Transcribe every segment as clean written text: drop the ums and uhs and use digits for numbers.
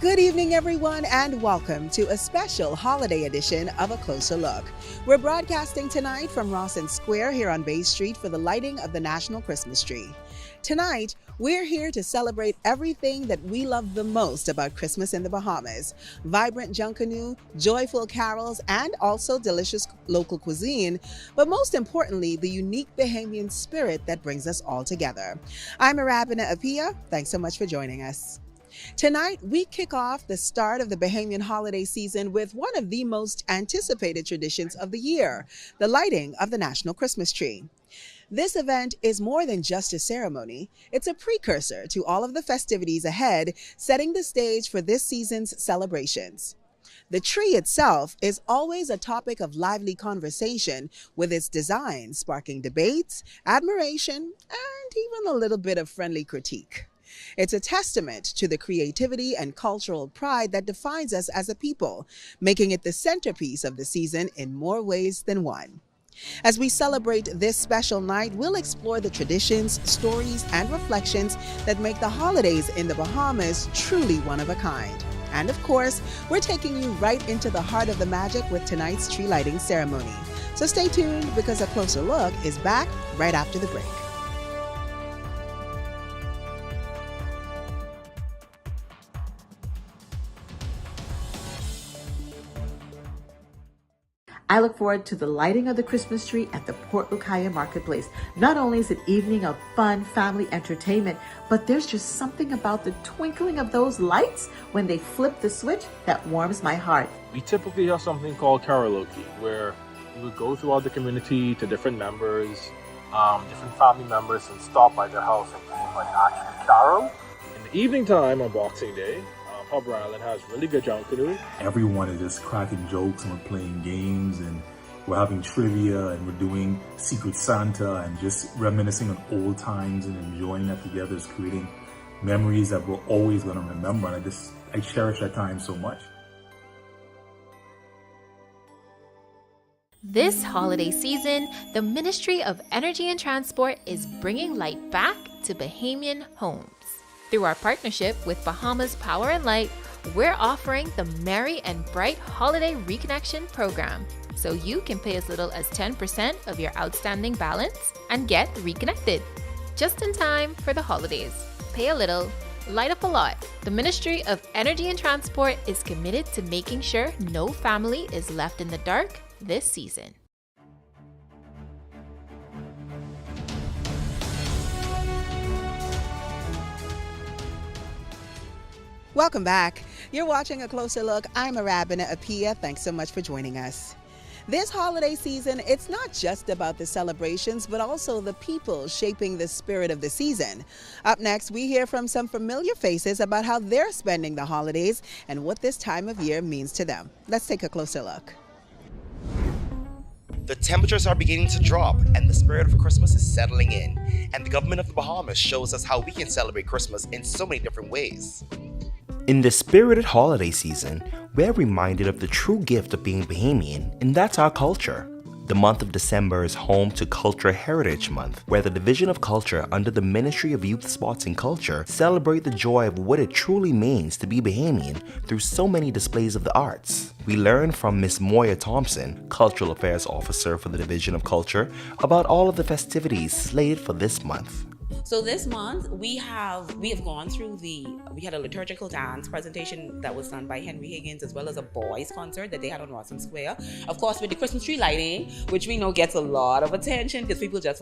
Good evening, everyone, and welcome to a special holiday edition of A Closer Look. We're broadcasting tonight from Rawson Square here on Bay Street for the lighting of the National Christmas Tree. Tonight, we're here to celebrate everything that we love the most about Christmas in the Bahamas. Vibrant Junkanoo, joyful carols, and also delicious local cuisine, but most importantly, the unique Bahamian spirit that brings us all together. I'm Arabina Apia. Thanks so much for joining us. Tonight, we kick off the start of the Bahamian holiday season with one of the most anticipated traditions of the year, the lighting of the National Christmas Tree. This event is more than just a ceremony. It's a precursor to all of the festivities ahead, setting the stage for this season's celebrations. The tree itself is always a topic of lively conversation, with its design sparking debates, admiration, and even a little bit of friendly critique. It's a testament to the creativity and cultural pride that defines us as a people, making it the centerpiece of the season in more ways than one. As we celebrate this special night, we'll explore the traditions, stories, and reflections that make the holidays in the Bahamas truly one of a kind. And of course, we're taking you right into the heart of the magic with tonight's tree lighting ceremony. So stay tuned, because A Closer Look is back right after the break. I look forward to the lighting of the Christmas tree at the Port Lucaya Marketplace. Not only is it an evening of fun family entertainment, but there's just something about the twinkling of those lights when they flip the switch that warms my heart. We typically have something called karaoke, where we would go throughout the community to different members, different family members, and stop by their house and actually carol. In the evening time on Boxing Day, Harbor Island has really good Junkanoo. Everyone is just cracking jokes, and we're playing games, and we're having trivia, and we're doing Secret Santa, and just reminiscing on old times and enjoying that together is creating memories that we're always going to remember. And I cherish that time so much. This holiday season, the Ministry of Energy and Transport is bringing light back to Bahamian homes. Through our partnership with Bahamas Power and Light, we're offering the Merry and Bright Holiday Reconnection Program, so you can pay as little as 10% of your outstanding balance and get reconnected. Just in time for the holidays. Pay a little, light up a lot. The Ministry of Energy and Transport is committed to making sure no family is left in the dark this season. Welcome back. You're watching A Closer Look. I'm Arabina Apia. Thanks so much for joining us. This holiday season, it's not just about the celebrations, but also the people shaping the spirit of the season. Up next, we hear from some familiar faces about how they're spending the holidays and what this time of year means to them. Let's take a closer look. The temperatures are beginning to drop and the spirit of Christmas is settling in. And the government of the Bahamas shows us how we can celebrate Christmas in so many different ways. In this spirited holiday season, we're reminded of the true gift of being Bahamian, and that's our culture. The month of December is home to Cultural Heritage Month, where the Division of Culture under the Ministry of Youth, Sports and Culture celebrate the joy of what it truly means to be Bahamian through so many displays of the arts. We learn from Miss Moya Thompson, Cultural Affairs Officer for the Division of Culture, about all of the festivities slated for this month. So this month we have gone through we had a liturgical dance presentation that was done by Henry Higgins, as well as a boys concert that they had on Rawson Square. Of course, with the Christmas tree lighting, which we know gets a lot of attention because people just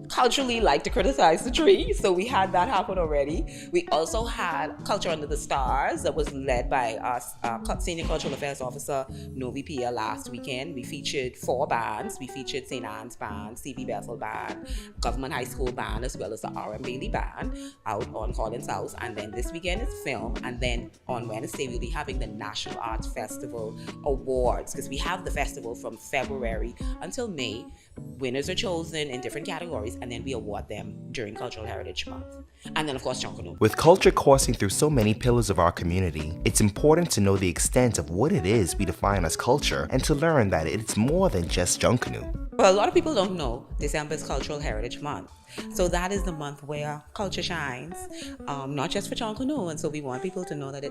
culturally like to criticize the tree. So we had that happen already. We also had Culture Under the Stars that was led by our Senior Cultural Affairs Officer Novi Pia last weekend. We featured 4 bands. We featured St. Anne's Band, CV Bethel Band, Government High School Band, as well as the R.M. Bailey Band out on Collins House. And then this weekend is film. And then on Wednesday, we'll be having the National Arts Festival Awards, because we have the festival from February until May. Winners are chosen in different categories, and then we award them during Cultural Heritage Month. And then, of course, Junkanoo. With culture coursing through so many pillars of our community, it's important to know the extent of what it is we define as culture and to learn that it's more than just Junkanoo. Well, a lot of people don't know December is Cultural Heritage Month. So that is the month where culture shines, not just for Chancanoe. And so we want people to know that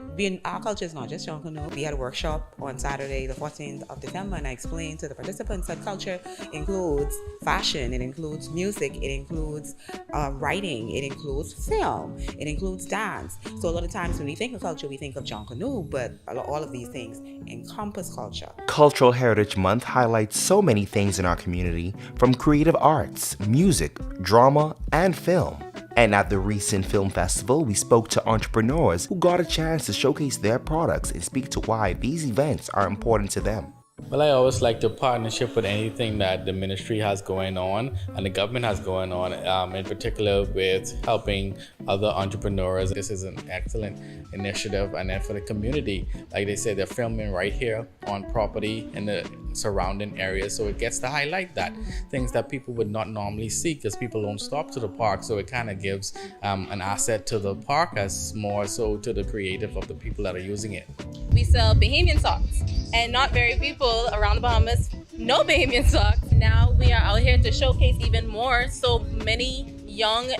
our culture is not just Chancanoe. We had a workshop on Saturday, the 14th of December, and I explained to the participants that culture includes fashion, it includes music, it includes writing, it includes film, it includes dance. So a lot of times when we think of culture, we think of Chancanoe, but all of these things encompass culture. Cultural Heritage Month highlights so many things in our community, from creative arts, music, drama, and film. And at the recent film festival, we spoke to entrepreneurs who got a chance to showcase their products and speak to why these events are important to them. Well, I always like to partnership with anything that the ministry has going on and the government has going on, in particular with helping other entrepreneurs. This is an excellent initiative. And then for the community, like they say, they're filming right here on property in the surrounding areas. So it gets to highlight that things that people would not normally see because people don't stop to the park. So it kind of gives an asset to the park as more so to the creative of the people that are using it. We sell Bahamian socks, and not very people around the Bahamas know Bahamian socks. Now we are out here to showcase even more, so many young,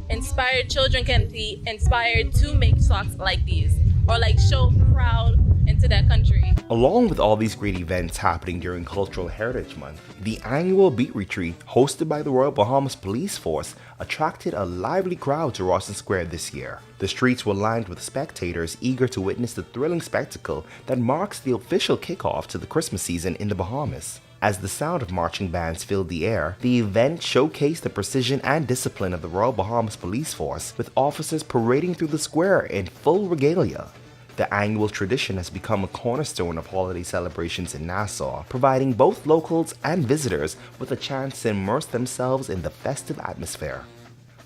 inspired children can be inspired to make socks like these, or like show proud into their country. Along with all these great events happening during Cultural Heritage Month, the annual Beat Retreat hosted by the Royal Bahamas Police Force attracted a lively crowd to Rawson Square this year. The streets were lined with spectators eager to witness the thrilling spectacle that marks the official kickoff to the Christmas season in the Bahamas. As the sound of marching bands filled the air, the event showcased the precision and discipline of the Royal Bahamas Police Force, with officers parading through the square in full regalia. The annual tradition has become a cornerstone of holiday celebrations in Nassau, providing both locals and visitors with a chance to immerse themselves in the festive atmosphere.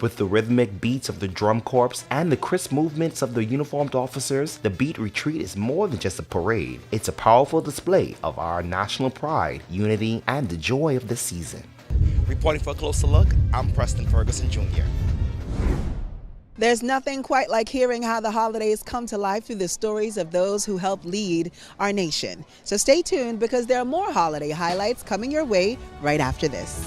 With the rhythmic beats of the drum corps and the crisp movements of the uniformed officers, the Beat Retreat is more than just a parade. It's a powerful display of our national pride, unity, and the joy of the season. Reporting for a closer look, I'm Preston Ferguson Jr. There's nothing quite like hearing how the holidays come to life through the stories of those who help lead our nation. So stay tuned, because there are more holiday highlights coming your way right after this.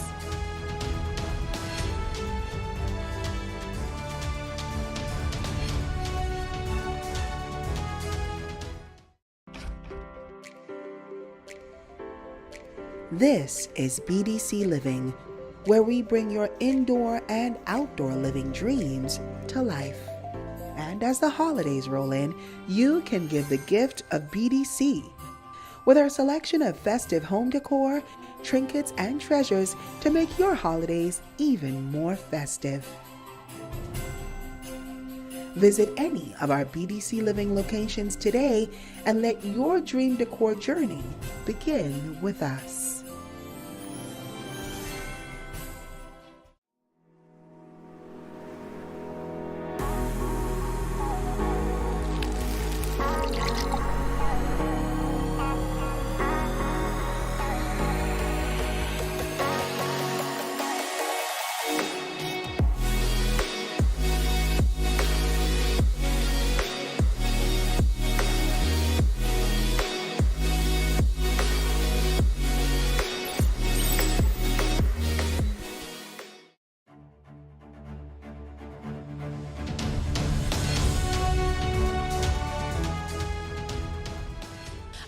This is BDC Living, where we bring your indoor and outdoor living dreams to life. And as the holidays roll in, you can give the gift of BDC with our selection of festive home decor, trinkets, and treasures to make your holidays even more festive. Visit any of our BDC Living locations today and let your dream decor journey begin with us.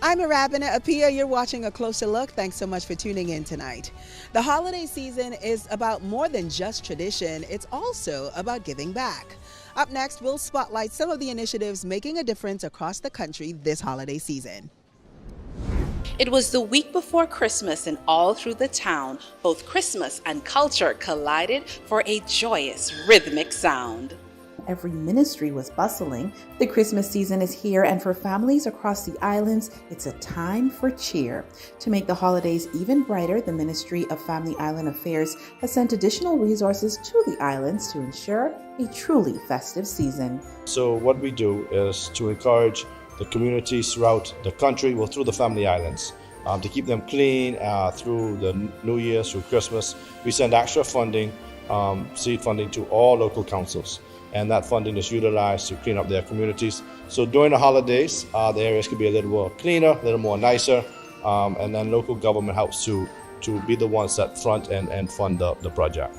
I'm Arabina Apia. You're watching A Closer Look. Thanks so much for tuning in tonight. The holiday season is about more than just tradition. It's also about giving back. Up next, we'll spotlight some of the initiatives making a difference across the country this holiday season. It was the week before Christmas, and all through the town, both Christmas and culture collided for a joyous, rhythmic sound. Every ministry was bustling. The Christmas season is here, and for families across the islands, it's a time for cheer. To make the holidays even brighter, the Ministry of Family Island Affairs has sent additional resources to the islands to ensure a truly festive season. So what we do is to encourage the communities throughout the country, well, through the Family Islands, to keep them clean through the New Year, through Christmas. We send extra funding, seed funding to all local councils. And that funding is utilized to clean up their communities. So during the holidays, the areas could be a little more cleaner, a little more nicer, and then local government helps to to be the ones that front and fund the project.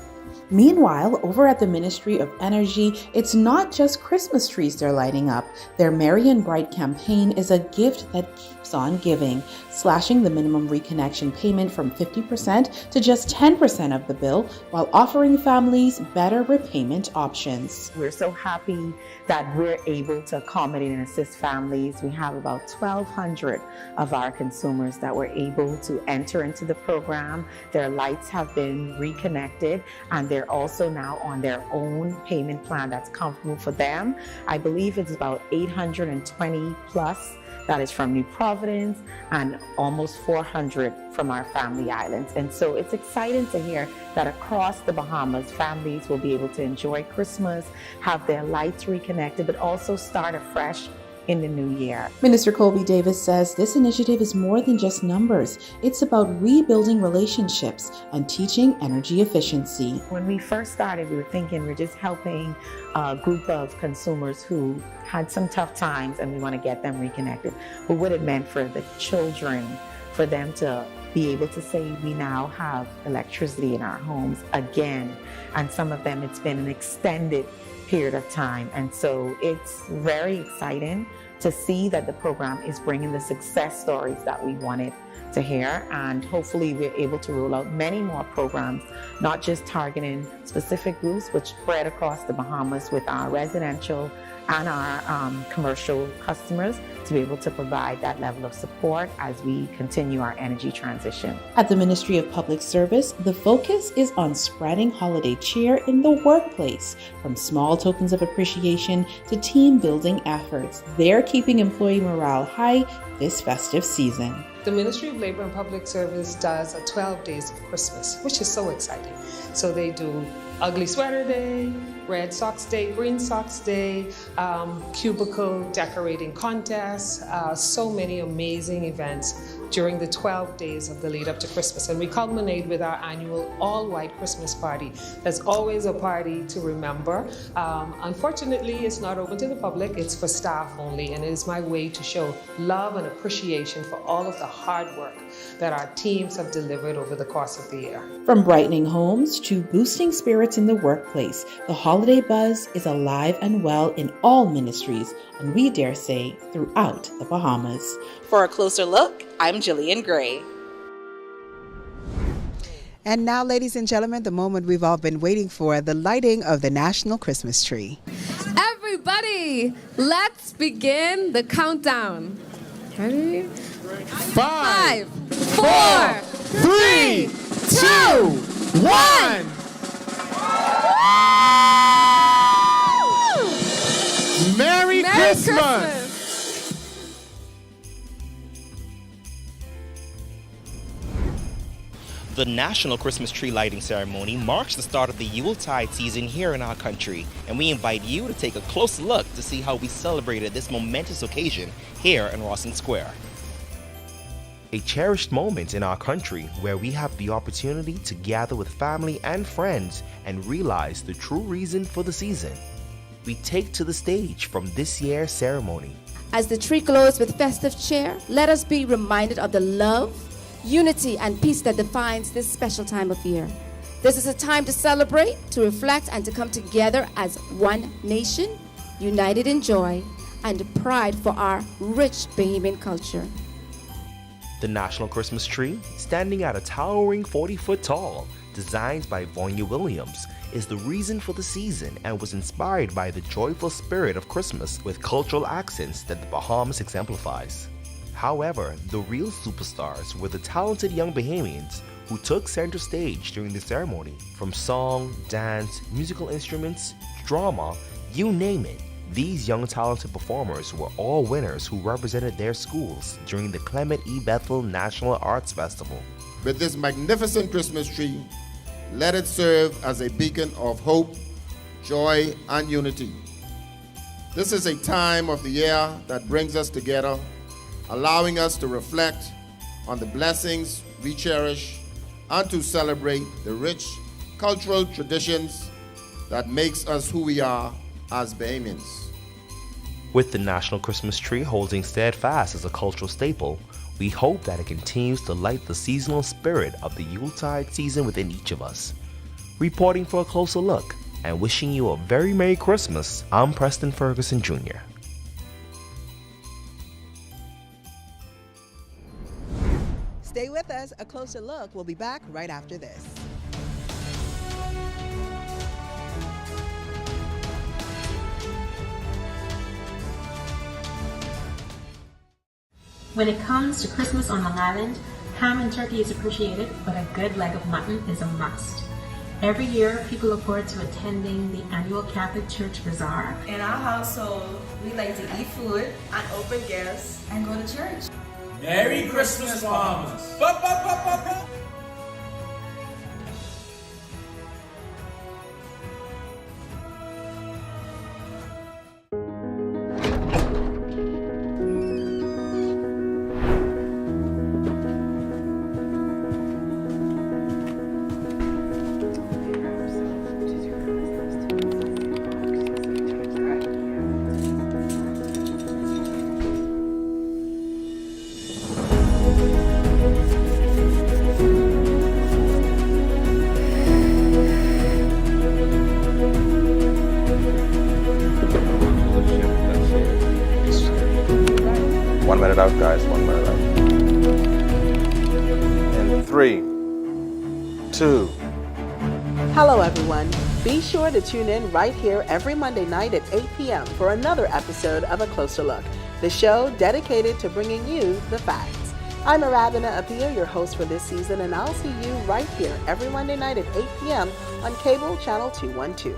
Meanwhile, over at the Ministry of Energy, it's not just Christmas trees they're lighting up. Their Merry and Bright campaign is a gift that keeps on giving, slashing the minimum reconnection payment from 50% to just 10% of the bill, while offering families better repayment options. We're so happy that we're able to accommodate and assist families. We have about 1,200 of our consumers that were able to enter into the program. Their lights have been reconnected, and they're also now on their own payment plan that's comfortable for them. I believe it's about 820 plus. That is from New Providence, and almost 400 from our family islands. And so it's exciting to hear that across the Bahamas, families will be able to enjoy Christmas, have their lights reconnected, but also start afresh in the new year. Minister Colby Davis says this initiative is more than just numbers. It's about rebuilding relationships and teaching energy efficiency. When we first started, we were thinking we're just helping a group of consumers who had some tough times and we want to get them reconnected. But what it meant for the children, for them to be able to say we now have electricity in our homes again. And some of them, it's been an extended period of time. And so it's very exciting to see that the program is bringing the success stories that we wanted to hear. And hopefully we're able to roll out many more programs, not just targeting specific groups, but spread across the Bahamas with our residential and our commercial customers to be able to provide that level of support as we continue our energy transition. At the Ministry of Public Service, the focus is on spreading holiday cheer in the workplace, from small tokens of appreciation to team building efforts. They're keeping employee morale high this festive season. The Ministry of Labor and Public Service does a 12 days of Christmas, which is so exciting. So they do Ugly Sweater Day, Red Socks Day, Green Socks Day, cubicle decorating contests, so many amazing events during the 12 days of the lead up to Christmas. And we culminate with our annual all-white Christmas party. There's always a party to remember. Unfortunately, it's not open to the public, it's for staff only, and it is my way to show love and appreciation for all of the hard work that our teams have delivered over the course of the year. From brightening homes to boosting spirits in the workplace, the holiday buzz is alive and well in all ministries, and we dare say throughout the Bahamas. For a closer look, I'm Jillian Gray. And now, ladies and gentlemen, the moment we've all been waiting for, the lighting of the National Christmas Tree. Everybody, let's begin the countdown. Ready? 5, 4, 3, 2, 1. Merry Christmas! The National Christmas Tree Lighting Ceremony marks the start of the Yuletide season here in our country, and we invite you to take a close look to see how we celebrated this momentous occasion here in Rawson Square. A cherished moment in our country where we have the opportunity to gather with family and friends and realize the true reason for the season. We take to the stage from this year's ceremony. As the tree glows with festive cheer, let us be reminded of the love, unity, and peace that defines this special time of year. This is a time to celebrate, to reflect, and to come together as one nation, united in joy and pride for our rich Bahamian culture. The National Christmas Tree, standing at a towering 40-foot tall, designed by Vanya Williams, is the reason for the season and was inspired by the joyful spirit of Christmas with cultural accents that the Bahamas exemplifies. However, the real superstars were the talented young Bahamians who took center stage during the ceremony. From song, dance, musical instruments, drama, you name it. These young talented performers were all winners who represented their schools during the Clement E. Bethel National Arts Festival. With this magnificent Christmas tree, let it serve as a beacon of hope, joy, and unity. This is a time of the year that brings us together, allowing us to reflect on the blessings we cherish and to celebrate the rich cultural traditions that makes us who we are as Bahamians. With the National Christmas Tree holding steadfast as a cultural staple, We hope that it continues to light the seasonal spirit of the Yuletide season within each of us. Reporting for a closer look and wishing you a very Merry Christmas, I'm Preston Ferguson Jr. Stay with us. A closer look. We'll be back right after this. When it comes to Christmas on Long Island, ham and turkey is appreciated, but a good leg of mutton is a must. Every year, people look forward to attending the annual Catholic Church Bazaar. In our household, we like to eat food and open gifts and go to church. Merry Christmas, Bahamas! One minute out, guys. 1 minute out. In 3, 2. Hello, everyone. Be sure to tune in right here every Monday night at 8 p.m. for another episode of A Closer Look, the show dedicated to bringing you the facts. I'm Arabina Apia, your host for this season, and I'll see you right here every Monday night at 8 p.m. on cable channel 212.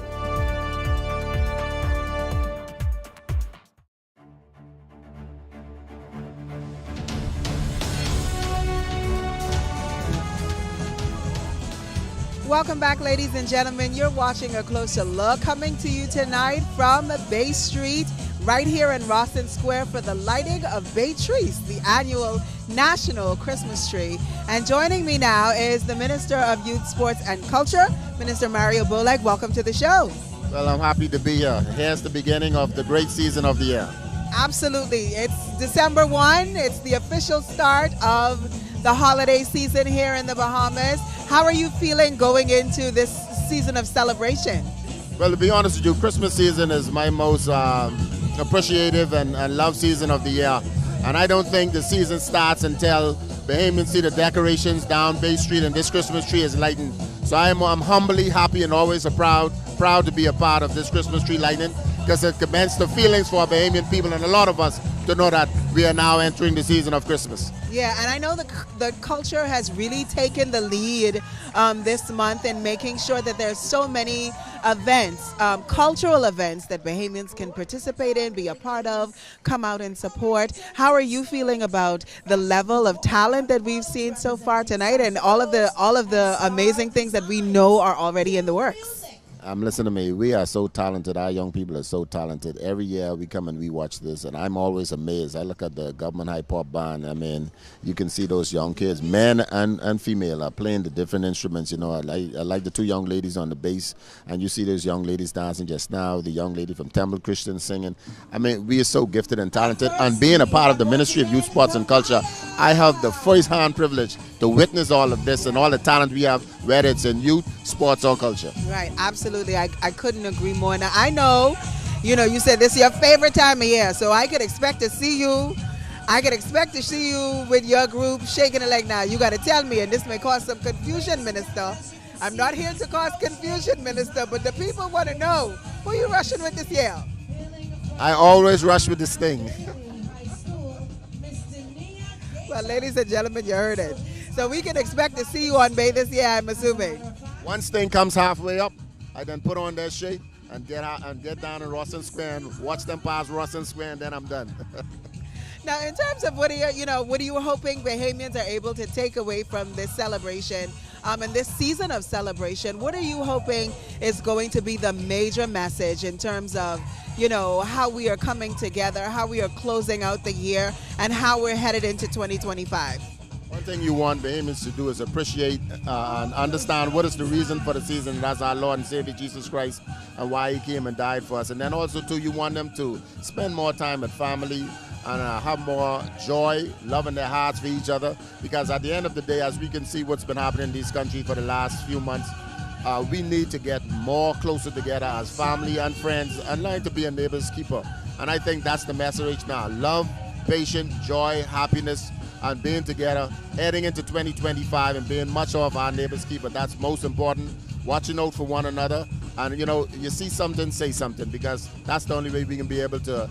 Welcome back, ladies and gentlemen. You're watching A Closer Look, coming to you tonight from Bay Street, right here in Rawson Square for the lighting of Bay Trees, the annual National Christmas Tree. And joining me now is the Minister of Youth, Sports and Culture, Minister Mario Bolek. Welcome to the show. Well, I'm happy to be here. Here's the beginning of the great season of the year. Absolutely. It's December 1. It's the official start of the holiday season here in the Bahamas. How are you feeling going into this season of celebration? Well, to be honest with you, Christmas season is my most appreciative and love season of the year. And I don't think the season starts until Bahamians see the decorations down Bay Street and this Christmas tree is lightened. So I'm humbly happy and always proud to be a part of this Christmas tree lighting, because it cements the feelings for Bahamian people and a lot of us to know that we are now entering the season of Christmas. Yeah, and I know the culture has really taken the lead this month in making sure that there's so many events, cultural events that Bahamians can participate in, be a part of, come out and support. How are you feeling about the level of talent that we've seen so far tonight and all of the amazing things that we know are already in the works? Listen to me, we are so talented. Our young people are so talented. Every year we come and we watch this, and I'm always amazed. I look at the Government High Pop Band. I mean, you can see those young kids, men and female, are playing the different instruments. You know, I like the two young ladies on the bass, and you see those young ladies dancing just now, the young lady from Temple Christian singing. I mean, we are so gifted and talented, and being a part of the Ministry of Youth, Sports and Culture, I have the first-hand privilege to witness all of this and all the talent we have, whether it's in youth, sports, or culture. Right, absolutely. I couldn't agree more. Now, I know, you said this is your favorite time of year, so I could expect to see you. I could expect to see you with your group shaking it like now. You got to tell me, and this may cause some confusion, Minister. I'm not here to cause confusion, Minister, but the people want to know, who you rushing with this year? I always rush with this thing. Well, ladies and gentlemen, you heard it. So we can expect to see you on Bay this year, I'm assuming. Once thing comes halfway up, I then put on that shade and get out and get down in Rawson Square and watch them pass Rawson Square, and then I'm done. Now, in terms of what are you hoping Bahamians are able to take away from this celebration and this season of celebration? What are you hoping is going to be the major message in terms of, how we are coming together, how we are closing out the year, and how we're headed into 2025? One thing you want Bahamians to do is appreciate and understand what is the reason for the season, and that's our Lord and Savior Jesus Christ and why he came and died for us. And then also too, you want them to spend more time with family, and have more joy, love in their hearts for each other. Because at the end of the day, as we can see what's been happening in this country for the last few months, we need to get more closer together as family and friends and learn to be a neighbor's keeper. And I think that's the message now. Love, patience, joy, happiness, and being together, heading into 2025 and being much of our neighbor's keeper. That's most important. Watching out for one another. And, you see something, say something, because that's the only way we can be able to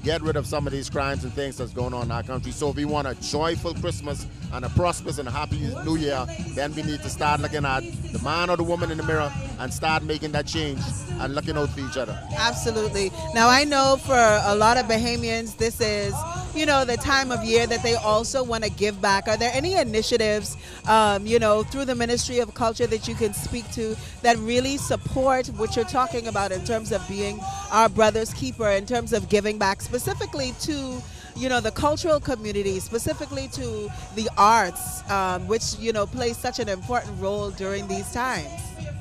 get rid of some of these crimes and things that's going on in our country. So if we want a joyful Christmas and a prosperous and happy New Year, then we need to start looking at the man or the woman in the mirror and start making that change and looking out for each other. Absolutely. Now, I know for a lot of Bahamians, this is, the time of year that they also want to give back. Are there any initiatives, through the Ministry of Culture that you can speak to that really support what you're talking about in terms of being our brother's keeper, in terms of giving back specifically to the cultural community, specifically to the arts, which, plays such an important role during these times?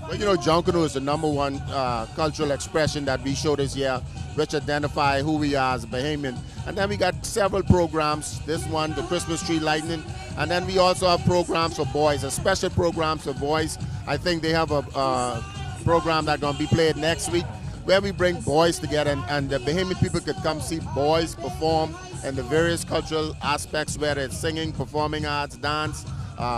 Well, Junkanoo is the #1 cultural expression that we show this year, which identify who we are as Bahamian. And then we got several programs, this one, the Christmas tree lighting, and then we also have programs for boys, a special programs for boys. I think they have a program that's going to be played next week, where we bring boys together and the Bahamian people could come see boys perform in the various cultural aspects, whether it's singing, performing arts, dance,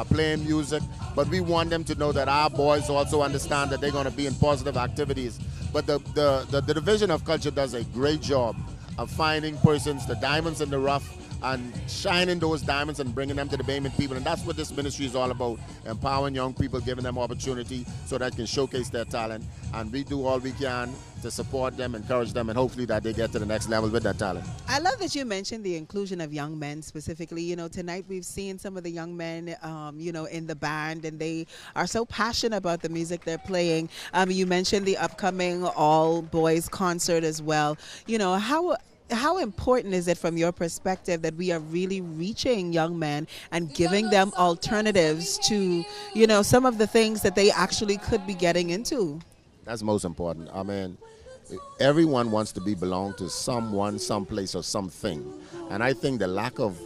playing music. But we want them to know that our boys also understand that they're going to be in positive activities. But the Division of Culture does a great job of finding persons, the diamonds in the rough, and shining those diamonds and bringing them to the Bahamian people. And that's what this ministry is all about, empowering young people, giving them opportunity so that they can showcase their talent. And we do all we can to support them, encourage them, and hopefully that they get to the next level with that talent. I love that you mentioned the inclusion of young men specifically. Tonight we've seen some of the young men, in the band, and they are so passionate about the music they're playing. You mentioned the upcoming all-boys concert as well. How important is it from your perspective that we are really reaching young men and giving them alternatives to, some of the things that they actually could be getting into? That's most important. I mean, everyone wants to belong to someone, someplace, or something. And I think the lack of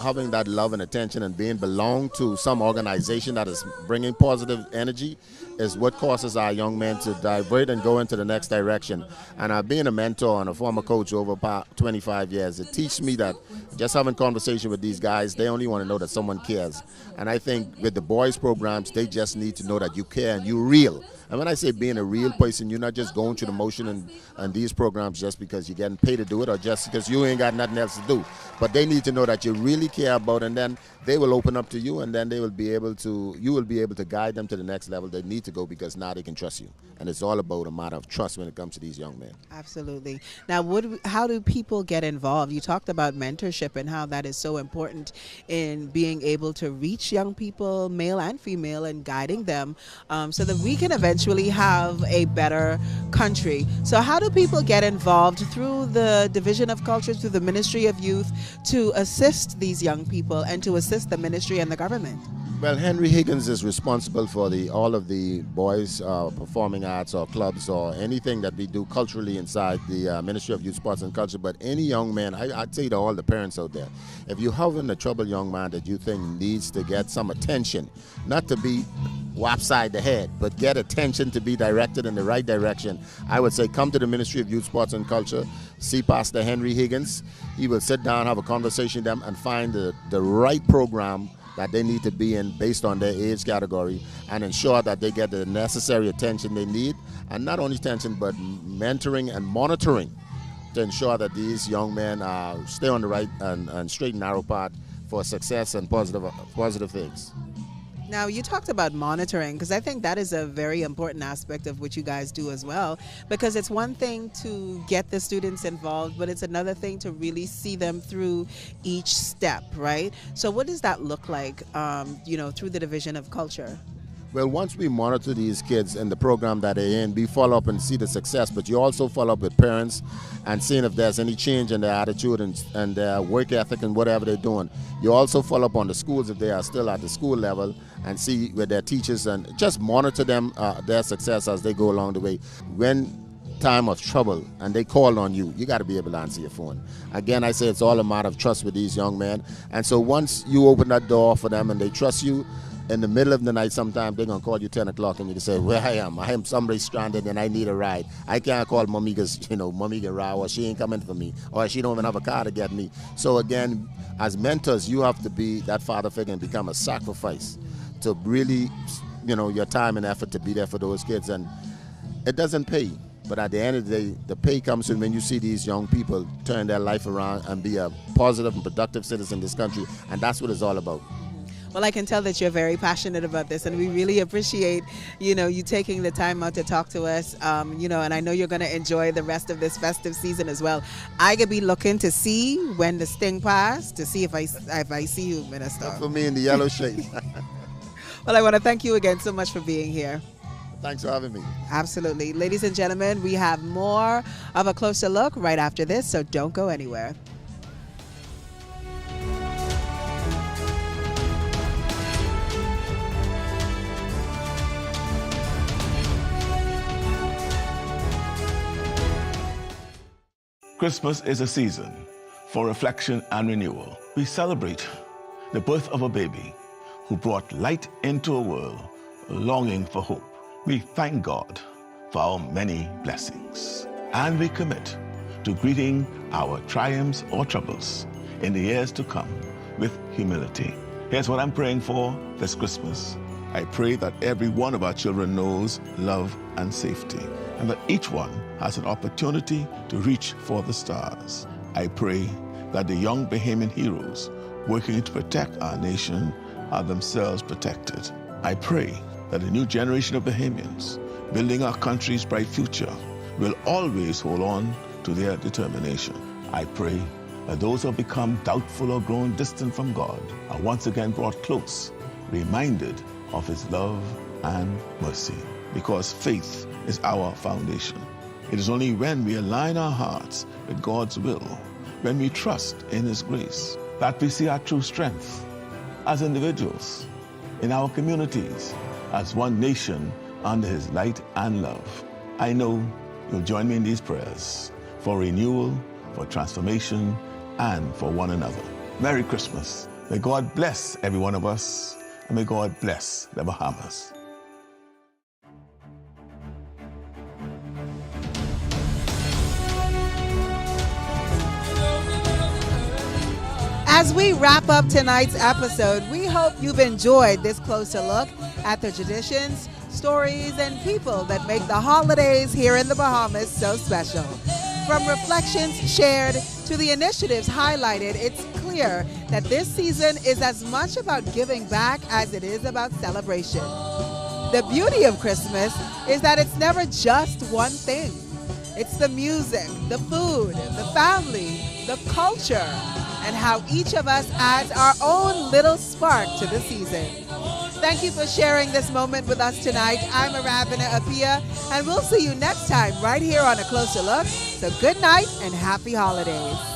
having that love and attention and being belong to some organization that is bringing positive energy is what causes our young men to divert and go into the next direction. And being a mentor and a former coach over 25 years, it teaches me that just having conversation with these guys, they only want to know that someone cares. And I think with the boys programs, they just need to know that you care and you're real. And when I say being a real person, you're not just going through the motion and these programs just because you're getting paid to do it or just because you ain't got nothing else to do. But they need to know that you really care about, and then they will open up to you, and then you will be able to guide them to the next level they need to go, because now they can trust you. And it's all about a matter of trust when it comes to these young men. Absolutely. Now, how do people get involved? You talked about mentorship and how that is so important in being able to reach young people, male and female, and guiding them so that we can eventually have a better country. So how do people get involved through the Division of Culture, through the Ministry of Youth, to assist these young people and to assist the ministry and the government? Well, Henry Higgins is responsible for all of the boys performing arts or clubs or anything that we do culturally inside the Ministry of Youth, Sports and Culture. But any young man, I'd say to all the parents out there, if you're having a troubled young man that you think needs to get some attention, not to be whopside the head, but get attention to be directed in the right direction, I would say come to the Ministry of Youth, Sports and Culture, see Pastor Henry Higgins. He will sit down, have a conversation with them, and find the right program that they need to be in based on their age category, and ensure that they get the necessary attention they need, and not only attention but mentoring and monitoring to ensure that these young men stay on the right and straight and narrow path for success and positive things. Now, you talked about monitoring, because I think that is a very important aspect of what you guys do as well, because it's one thing to get the students involved, but it's another thing to really see them through each step, right? So what does that look like, through the Division of Culture? Well, once we monitor these kids in the program that they're in, we follow up and see the success, but you also follow up with parents and seeing if there's any change in their attitude and their work ethic and whatever they're doing. You also follow up on the schools if they are still at the school level and see with their teachers and just monitor them, their success as they go along the way. When time of trouble and they call on you, you got to be able to answer your phone. Again, I say it's all a matter of trust with these young men. And so once you open that door for them and they trust you, in the middle of the night, sometimes they're going to call you 10 o'clock and you can say, where I am somebody stranded and I need a ride. I can't call Mamiga Rao, or she ain't coming for me, or she don't even have a car to get me. So again, as mentors, you have to be that father figure and become a sacrifice to really, your time and effort to be there for those kids. And it doesn't pay. But at the end of the day, the pay comes when you see these young people turn their life around and be a positive and productive citizen in this country. And that's what it's all about. Well, I can tell that you're very passionate about this, and we really appreciate, you taking the time out to talk to us, and I know you're going to enjoy the rest of this festive season as well. I could be looking to see when the sting pass, to see if I see you, Minister. Look for me in the yellow shade. Well, I want to thank you again so much for being here. Thanks for having me. Absolutely. Ladies and gentlemen, we have more of a closer look right after this, so don't go anywhere. Christmas is a season for reflection and renewal. We celebrate the birth of a baby who brought light into a world longing for hope. We thank God for our many blessings, and we commit to greeting our triumphs or troubles in the years to come with humility. Here's what I'm praying for this Christmas. I pray that every one of our children knows love and safety, and that each one has an opportunity to reach for the stars. I pray that the young Bahamian heroes working to protect our nation are themselves protected. I pray that the new generation of Bahamians building our country's bright future will always hold on to their determination. I pray that those who have become doubtful or grown distant from God are once again brought close, reminded of His love and mercy, because faith is our foundation. It is only when we align our hearts with God's will, when we trust in His grace, that we see our true strength as individuals, in our communities, as one nation under His light and love. I know you'll join me in these prayers for renewal, for transformation, and for one another. Merry Christmas. May God bless every one of us, and may God bless the Bahamas. As we wrap up tonight's episode, we hope you've enjoyed this closer look at the traditions, stories, and people that make the holidays here in the Bahamas so special. From reflections shared to the initiatives highlighted, it's clear that this season is as much about giving back as it is about celebration. The beauty of Christmas is that it's never just one thing. It's the music, the food, the family, the culture, and how each of us adds our own little spark to the season. Thank you for sharing this moment with us tonight. I'm Aravina Apia, and we'll see you next time right here on A Closer Look. So good night and happy holidays.